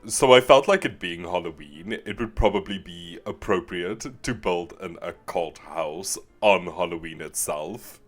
So I felt like it being Halloween, it would probably be appropriate to build an occult house on Halloween itself.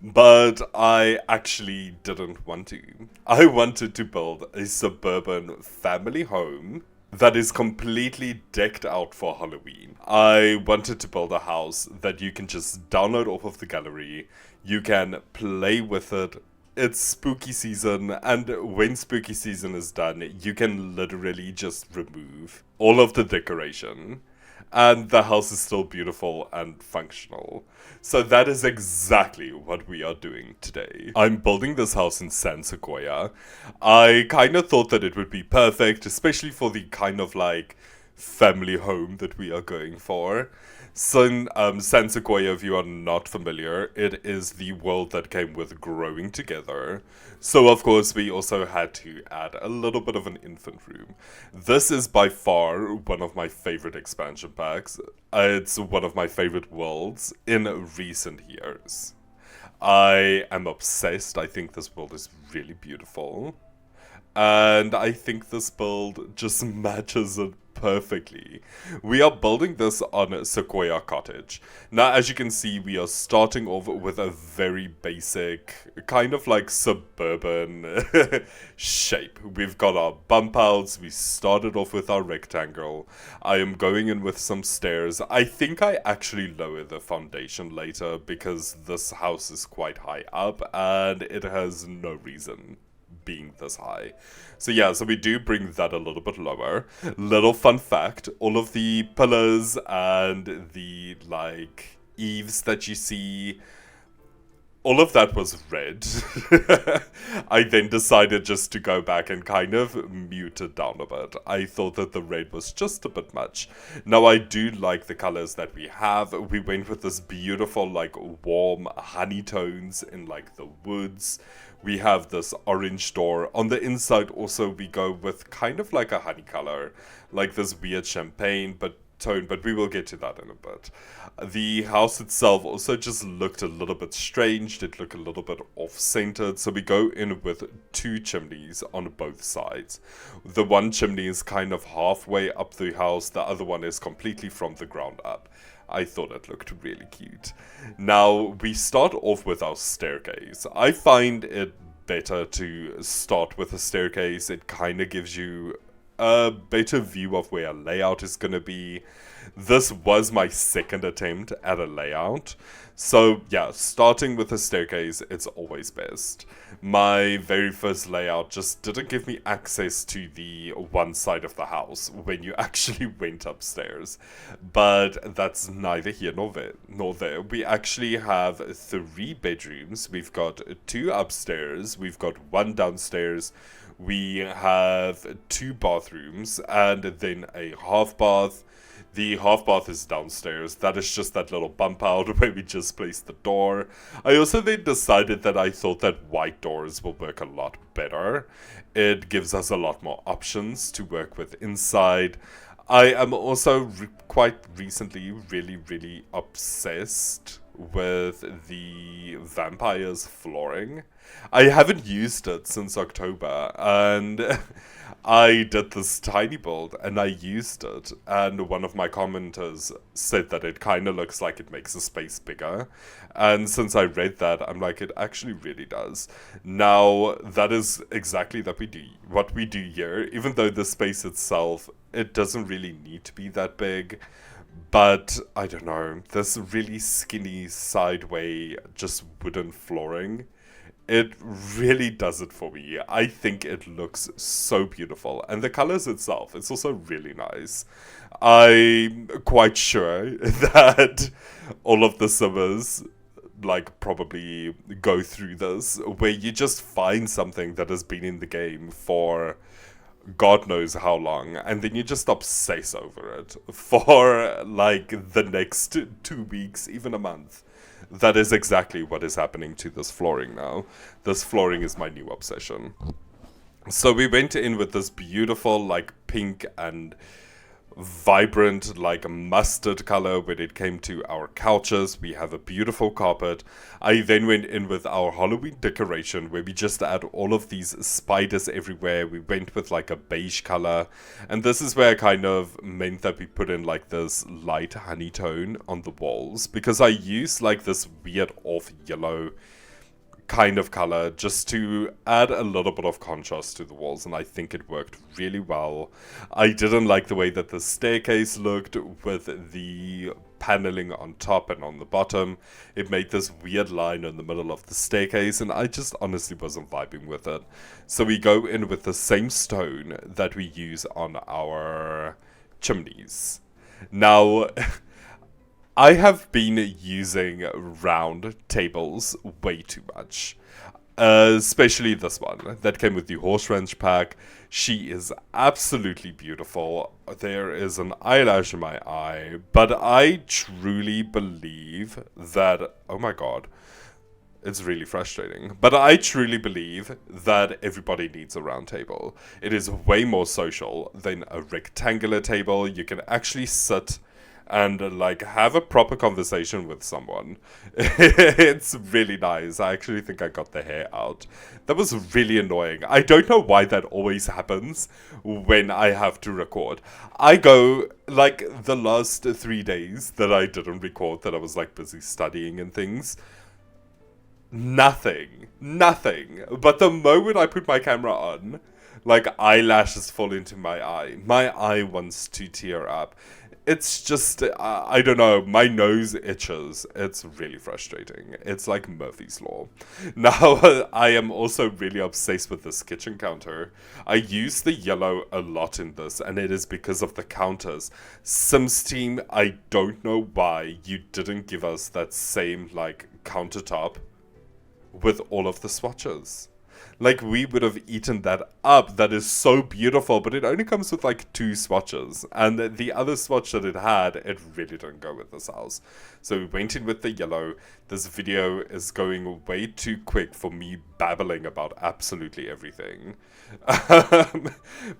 But I actually didn't want to. I wanted to build a suburban family home that is completely decked out for Halloween. I wanted to build a house that you can just download off of the gallery, you can play with it. It's spooky season, and when spooky season is done, you can literally just remove all of the decoration, and the house is still beautiful and functional. So that is exactly what we are doing today. I'm building this house in San Sequoia. I kind of thought that it would be perfect, especially for the kind of like family home that we are going for. So, San Sequoia, if you are not familiar, it is the world that came with Growing Together. So, of course, we also had to add a little bit of an infant room. This is by far one of my favorite expansion packs. It's one of my favorite worlds in recent years. I am obsessed. I think this world is really beautiful. And I think this build just matches it perfectly. We are building this on Sequoia Cottage. Now, as you can see, we are starting off with a very basic, kind of like suburban shape. We've got our bump outs, we started off with our rectangle. I am going in with some stairs. I think I actually lower the foundation later because this house is quite high up and it has no reason being this high. So yeah, so we do bring that a little bit lower. Little fun fact, all of the pillars and the like eaves that you see, all of that was red. I then decided just to go back and kind of mute it down a bit. I thought that the red was just a bit much. Now, I do like the colors that we have. We went with this beautiful, like, warm honey tones in, like, the woods. We have this orange door. On the inside, also, we go with kind of like a honey color, like this weird champagne, but tone, but we will get to that in a bit. The house itself also just looked a little bit strange. It looked a little bit off-centered, so we go in with two chimneys on both sides. The one chimney is kind of halfway up the house, the other one is completely from the ground up. I thought it looked really cute. Now, we start off with our staircase. I find it better to start with a staircase. It kind of gives you a better view of where a layout is going to be. This was my second attempt at a layout. So yeah, starting with a staircase, it's always best. My very first layout just didn't give me access to the one side of the house when you actually went upstairs. But that's neither here nor there. We actually have 3 bedrooms. We've got 2 upstairs. We've got 1 downstairs. We have 2 bathrooms and then a half bath. The half bath is downstairs. That is just that little bump out where we just placed the door. I also then decided that I thought that white doors will work a lot better. It gives us a lot more options to work with inside. I am also quite recently really obsessed with the vampires flooring. I haven't used it since October, and I did this tiny build and I used it, and one of my commenters said that it kind of looks like it makes the space bigger. And since I read that, I'm like, it actually really does. Now, that is exactly what we do here, even though the space itself, it doesn't really need to be that big. But I don't know, this really skinny sideway, just wooden flooring, it really does it for me. I think it looks so beautiful. And the colors itself, it's also really nice. I'm quite sure that all of the Simmers like probably go through this, where you just find something that has been in the game for God knows how long, and then you just obsess over it for like the next 2 weeks, even a month. That is exactly what is happening to this flooring now. This flooring is my new obsession. So we went in with this beautiful, like, pink and vibrant, like mustard color when it came to our couches. We have a beautiful carpet. I then went in with our Halloween decoration where we just add all of these spiders everywhere. We went with like a beige color, and this is where I kind of meant that we put in like this light honey tone on the walls, because I used like this weird off yellow kind of color just to add a little bit of contrast to the walls, and I think it worked really well. I didn't like the way that the staircase looked with the paneling on top and on the bottom. It made this weird line in the middle of the staircase, and I just honestly wasn't vibing with it. So we go in with the same stone that we use on our chimneys. Now, I have been using round tables way too much. Especially this one that came with the horse ranch pack. She is absolutely beautiful. There is an eyelash in my eye, but I truly believe that, oh my god, it's really frustrating. But I truly believe that everybody needs a round table. It is way more social than a rectangular table. You can actually sit and like have a proper conversation with someone. It's really nice. I actually think I got the hair out. That was really annoying. I don't know why that always happens when I have to record. I go, like, the last 3 days that I didn't record, that I was like busy studying and things, nothing. But the moment I put my camera on, like, eyelashes fall into my eye. My eye wants to tear up. It's just, I don't know, my nose itches. It's really frustrating. It's like Murphy's Law. Now, I am also really obsessed with this kitchen counter. I use the yellow a lot in this, and it is because of the counters. Sims team, I don't know why you didn't give us that same, like, countertop with all of the swatches. Like, we would have eaten that up. That is so beautiful, but it only comes with like 2 swatches, and the other swatch that it had, it really didn't go with this house. So we went in with the yellow. This video is going way too quick for me babbling about absolutely everything.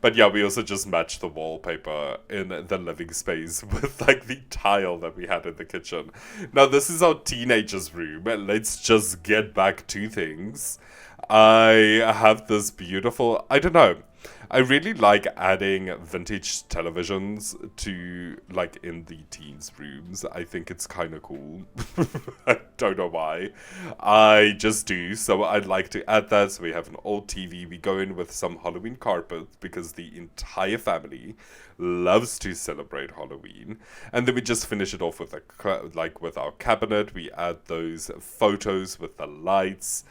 But yeah, we also just matched the wallpaper in the living space with like the tile that we had in the kitchen. Now, this is our teenager's room. Let's just get back to things. I have this beautiful, I don't know, I really like adding vintage televisions to, like, in the teens' rooms. I think it's kind of cool. I don't know why. I just do, so I'd like to add that. So we have an old TV. We go in with some Halloween carpet because the entire family loves to celebrate Halloween. And then we just finish it off with with our cabinet. We add those photos with the lights.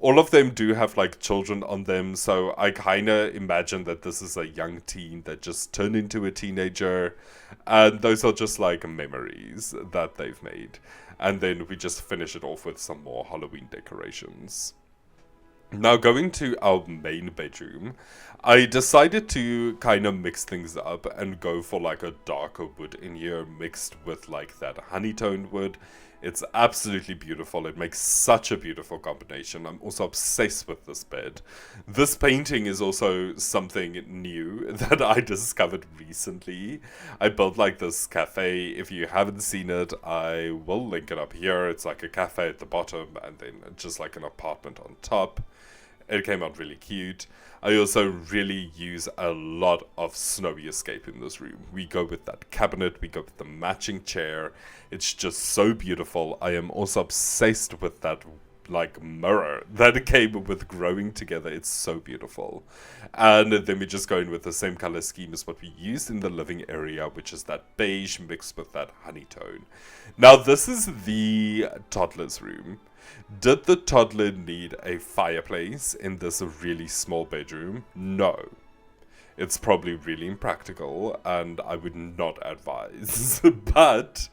All of them do have like children on them, so I kind of imagine that this is a young teen that just turned into a teenager, and those are just like memories that they've made. And then we just finish it off with some more Halloween decorations. Now, going to our main bedroom, I decided to kind of mix things up and go for like a darker wood in here mixed with like that honey-toned wood. It's absolutely beautiful. It makes such a beautiful combination. I'm also obsessed with this bed. This painting is also something new that I discovered recently. I built like this cafe. If you haven't seen it, I will link it up here. It's like a cafe at the bottom and then just like an apartment on top. It came out really cute. I also really use a lot of Snowy Escape in this room. We go with that cabinet, we go with the matching chair. It's just so beautiful. I am also obsessed with that like mirror that came with growing together. It's so beautiful. And then we just go in with the same color scheme as what we used in the living area, which is that beige mixed with that honey tone. Now, this is the toddler's room. Did the toddler need a fireplace in this really small bedroom? No. It's probably really impractical, and I would not advise. But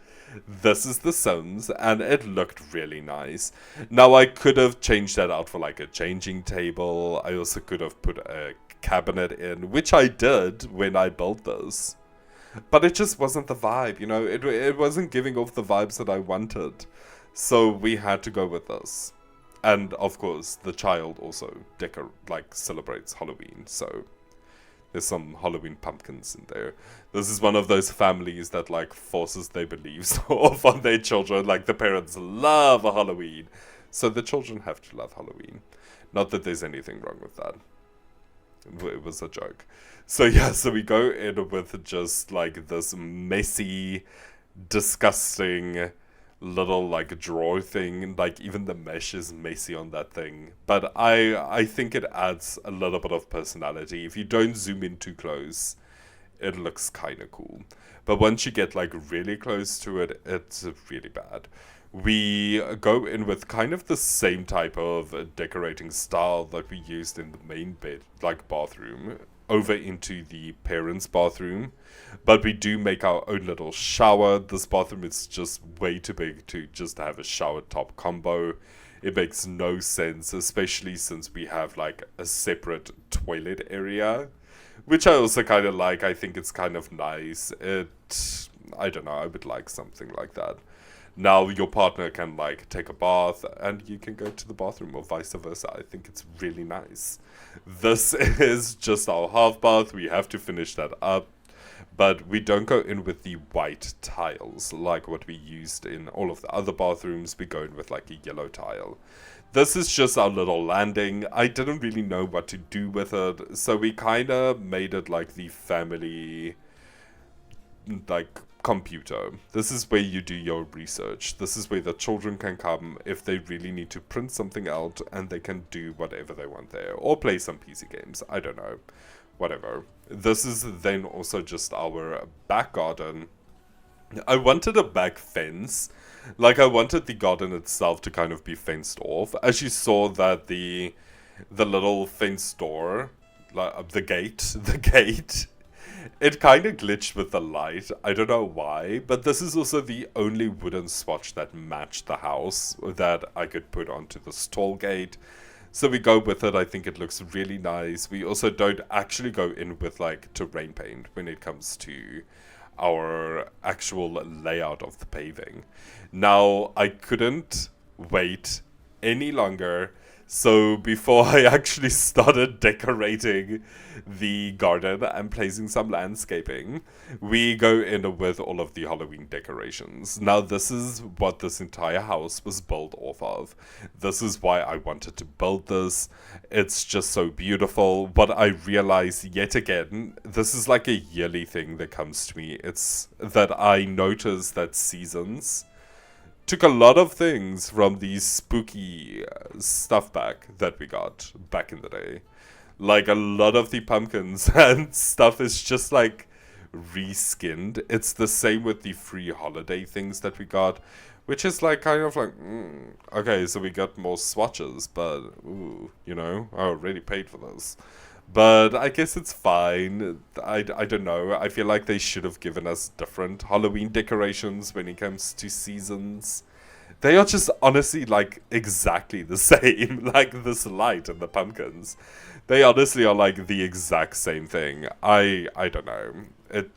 this is The Sims, and it looked really nice. Now, I could have changed that out for like a changing table. I also could have put a cabinet in, which I did when I built this. But it just wasn't the vibe, you know? It wasn't giving off the vibes that I wanted. So we had to go with this. And of course, the child also celebrates Halloween, so There's some Halloween pumpkins in there. This is one of those families that like forces their beliefs off on their children. Like the parents love Halloween, so the children have to love Halloween. Not that there's anything wrong with that. It was a joke. So yeah, so we go in with just like this messy, disgusting little like drawer thing. Like even the mesh is messy on that thing. But I think it adds a little bit of personality. If you don't zoom in too close, it looks kind of cool. But once you get like really close to it, it's really bad. We go in with kind of the same type of decorating style that we used in the main bed, like bathroom, over into the parents' bathroom. But we do make our own little shower. This bathroom is just way too big to just have a shower top combo. It makes no sense, especially since we have like a separate toilet area, which I also kind of like. I think it's kind of nice. I don't know, I would like something like that. Now your partner can like take a bath and you can go to the bathroom or vice versa. I think it's really nice. This is just our half bath. We have to finish that up. But we don't go in with the white tiles like what we used in all of the other bathrooms. We go in with like a yellow tile. This is just our little landing. I didn't really know what to do with it. So we kind of made it like the family like computer. This is where you do your research. This is where the children can come if they really need to print something out, and they can do whatever they want there or play some PC games. I don't know. Whatever. This is then also just our back garden. I wanted a back fence. Like I wanted the garden itself to kind of be fenced off. As you saw that the little fence door, like the gate it kind of glitched with the light. I don't know why, but this is also the only wooden swatch that matched the house that I could put onto this tall gate. So we go with it. I think it looks really nice. We also don't actually go in with like terrain paint when it comes to our actual layout of the paving. Now, I couldn't wait any longer. So before I actually started decorating the garden and placing some landscaping, we go in with all of the Halloween decorations. Now this is what this entire house was built off of. This is why I wanted to build this. It's just so beautiful. But I realized yet again, this is like a yearly thing that comes to me. It's that I notice that seasons took a lot of things from the spooky stuff back that we got back in the day. Like a lot of the pumpkins and stuff is just like reskinned. It's the same with the free holiday things that we got, which is like kind of like, okay, so we got more swatches, but ooh, I already paid for this. But I guess it's fine. I don't know. I feel like they should have given us different Halloween decorations when it comes to seasons. They are just honestly like exactly the same. Like this light and the pumpkins. They honestly are like the exact same thing. I don't know.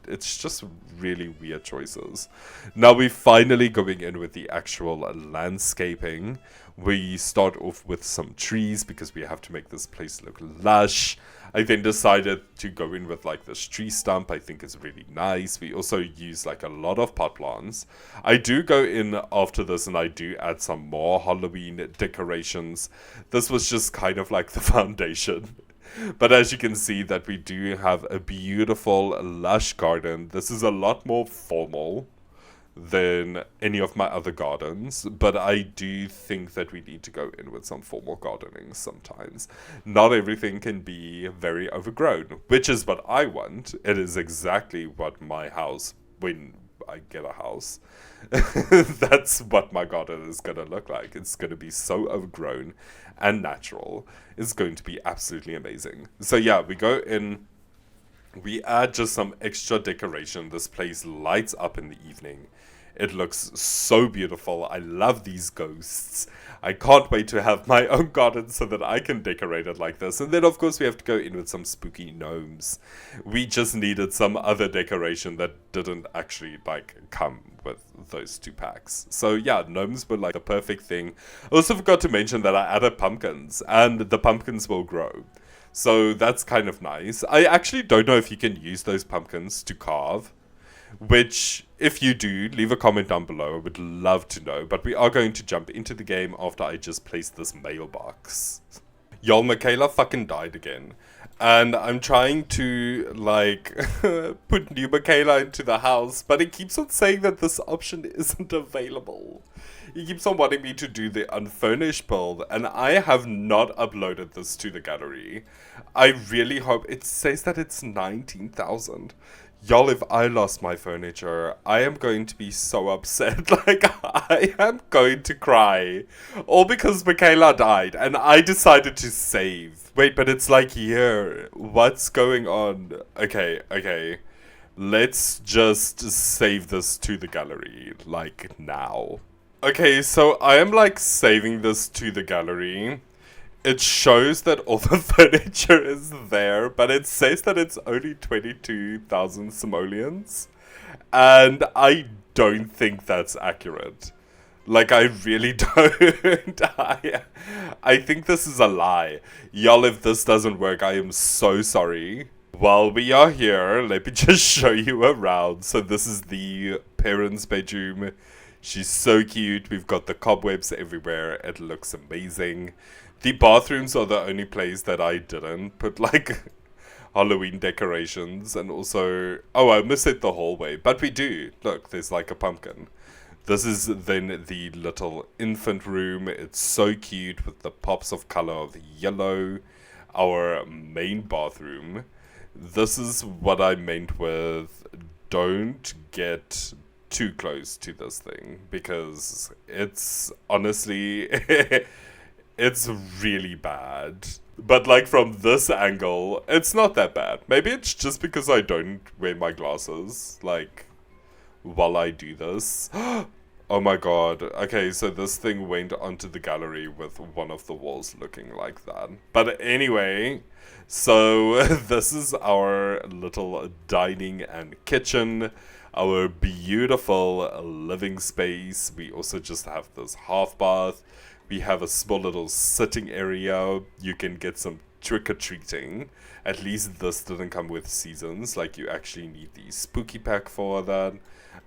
It's just really weird choices. Now we're finally going in with the actual landscaping. We start off with some trees because we have to make this place look lush. I then decided to go in with like this tree stump. I think it's really nice. We also use like a lot of pot plants. I do go in after this and I do add some more Halloween decorations. This was just kind of like the foundation. But as you can see that we do have a beautiful lush garden. This is a lot more formal than any of my other gardens, but I do think that we need to go in with some formal gardening sometimes. Not everything can be very overgrown, which is what I want. It is exactly what my house, when I get a house, that's what my garden is going to look like. It's going to be so overgrown and natural. It's going to be absolutely amazing. So yeah, we go in. We add just some extra decoration. This place lights up in the evening. It looks so beautiful. I love these ghosts. I can't wait to have my own garden so that I can decorate it like this. And then, of course, we have to go in with some spooky gnomes. We just needed some other decoration that didn't actually, like, come with those two packs. So, yeah, gnomes were, like, the perfect thing. I also forgot to mention that I added pumpkins, and the pumpkins will grow. So that's kind of nice. I actually don't know if you can use those pumpkins to carve, which, if you do, leave a comment down below. I would love to know. But we are going to jump into the game after I just placed this mailbox. Y'all, Michaela fucking died again. And I'm trying to, like, put new Michaela into the house, but it keeps on saying that this option isn't available. He keeps on wanting me to do the unfurnished build, and I have not uploaded this to the gallery. I really hope... It says that it's 19,000. Y'all, if I lost my furniture, I am going to be so upset. Like, I am going to cry. All because Michaela died, and I decided to save. Wait, but it's like here. What's going on? Okay. Let's just save this to the gallery, like, now. Okay, so I am, like, saving this to the gallery. It shows that all the furniture is there, but it says that it's only 22,000 simoleons. And I don't think that's accurate. Like, I really don't. I think this is a lie. Y'all, if this doesn't work, I am so sorry. While we are here, let me just show you around. So this is the parents' bedroom. She's so cute. We've got the cobwebs everywhere. It looks amazing. The bathrooms are the only place that I didn't put, like, Halloween decorations. And also... Oh, I almost said the hallway. But we do. Look, there's, like, a pumpkin. This is then the little infant room. It's so cute with the pops of color of yellow. Our main bathroom. This is what I meant with don't get too close to this thing. Because it's honestly... It's really bad. But, like, from this angle, it's not that bad. Maybe it's just because I don't wear my glasses, like, while I do this. Oh my god. Okay, so this thing went onto the gallery with one of the walls looking like that. But anyway, so this is our little dining and kitchen. Our beautiful living space. We also just have this half bath. We have a small little sitting area. You can get some trick-or-treating. At least this didn't come with seasons. Like, you actually need the spooky pack for that.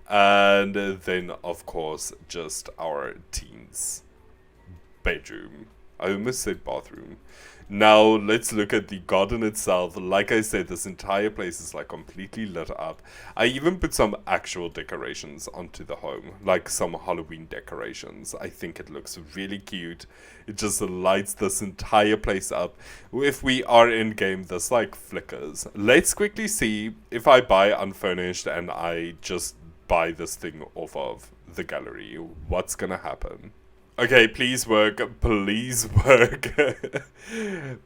And then, of course, just our teens' bedroom. I almost said bathroom. Now, let's look at the garden itself. Like I said, this entire place is, like, completely lit up. I even put some actual decorations onto the home. Like, some Halloween decorations. I think it looks really cute. It just lights this entire place up. If we are in-game, this, like, flickers. Let's quickly see if I buy unfurnished and I just buy this thing off of the gallery. What's gonna happen? Okay, please work. Please work.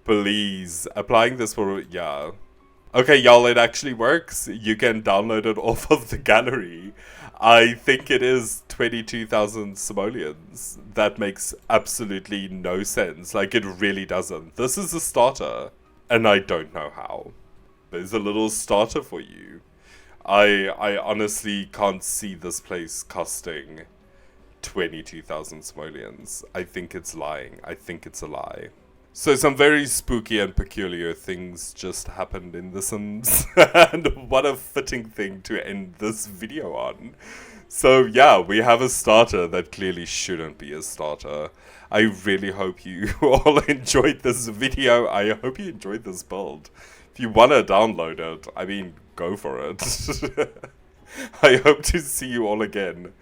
Please. Applying this for... Yeah. Okay, y'all, it actually works. You can download it off of the gallery. I think it is 22,000 simoleons. That makes absolutely no sense. Like, it really doesn't. This is a starter. And I don't know how. There's a little starter for you. I honestly can't see this place costing 22,000 simoleons. I think it's lying. I think it's a lie. So some very spooky and peculiar things just happened in The Sims. And what a fitting thing to end this video on. So yeah, we have a starter that clearly shouldn't be a starter. I really hope you all enjoyed this video. I hope you enjoyed this build. If you want to download it, I mean, go for it. I hope to see you all again.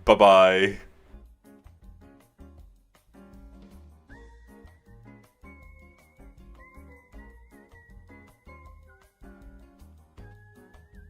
Bye-bye.